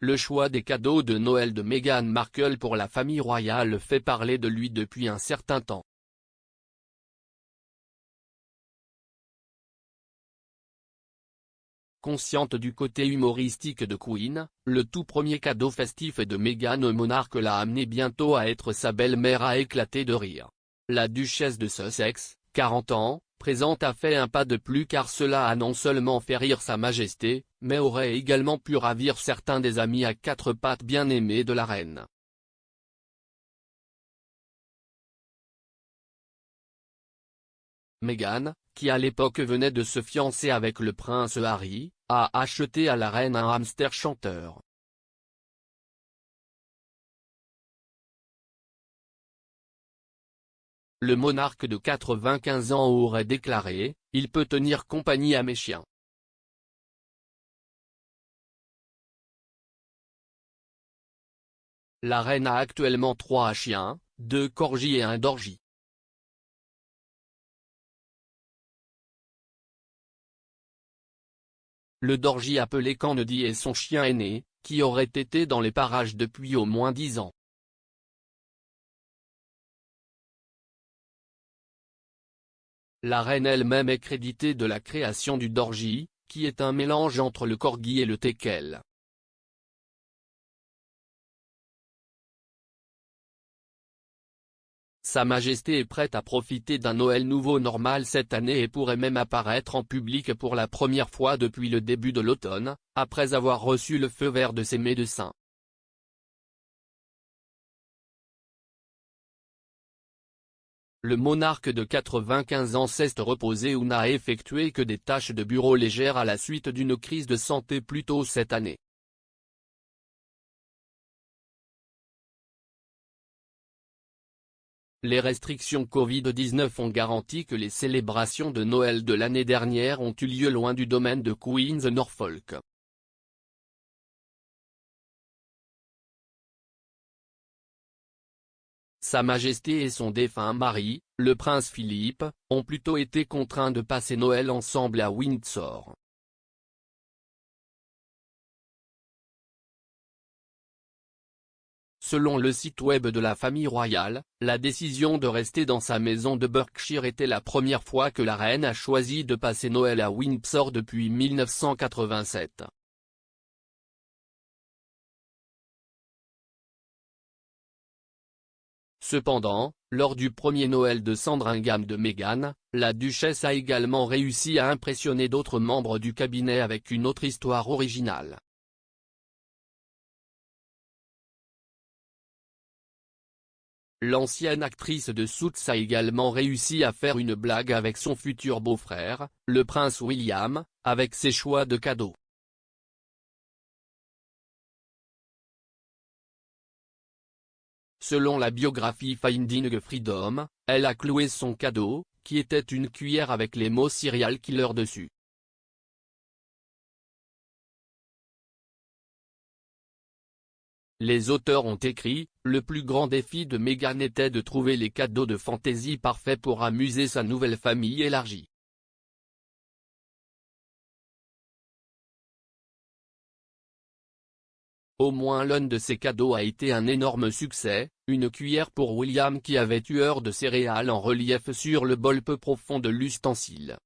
Le choix des cadeaux de Noël de Meghan Markle pour la famille royale fait parler de lui depuis un certain temps. Consciente du côté humoristique de Queen, le tout premier cadeau festif de Meghan au monarque l'a amené bientôt à être sa belle-mère à éclater de rire. La duchesse de Sussex, 40 ans, présente a fait un pas de plus car cela a non seulement fait rire sa majesté, mais aurait également pu ravir certains des amis à quatre pattes bien aimés de la reine. Meghan, qui à l'époque venait de se fiancer avec le prince Harry, a acheté à la reine un hamster chanteur. Le monarque de 95 ans aurait déclaré « Il peut tenir compagnie à mes chiens ». La reine a actuellement 3 chiens, 2 corgis et un dorgi. Le dorgi appelé Kennedy est son chien aîné, qui aurait été dans les parages depuis au moins 10 ans. La reine elle-même est créditée de la création du dorgi, qui est un mélange entre le corgi et le teckel. Sa Majesté est prête à profiter d'un Noël nouveau normal cette année et pourrait même apparaître en public pour la première fois depuis le début de l'automne, après avoir reçu le feu vert de ses médecins. Le monarque de 95 ans s'est reposé ou n'a effectué que des tâches de bureau légères à la suite d'une crise de santé plus tôt cette année. Les restrictions Covid-19 ont garanti que les célébrations de Noël de l'année dernière ont eu lieu loin du domaine de Queen's Norfolk. Sa Majesté et son défunt mari, le prince Philippe, ont plutôt été contraints de passer Noël ensemble à Windsor. Selon le site web de la famille royale, la décision de rester dans sa maison de Berkshire était la première fois que la reine a choisi de passer Noël à Windsor depuis 1987. Cependant, lors du premier Noël de Sandringham de Meghan, la duchesse a également réussi à impressionner d'autres membres du cabinet avec une autre histoire originale. L'ancienne actrice de Suits a également réussi à faire une blague avec son futur beau-frère, le prince William, avec ses choix de cadeaux. Selon la biographie Finding Freedom, elle a cloué son cadeau, qui était une cuillère avec les mots serial killer dessus. Les auteurs ont écrit, le plus grand défi de Meghan était de trouver les cadeaux de fantaisie parfaits pour amuser sa nouvelle famille élargie. Au moins l'un de ces cadeaux a été un énorme succès, une cuillère pour William qui avait tueur de céréales en relief sur le bol peu profond de l'ustensile.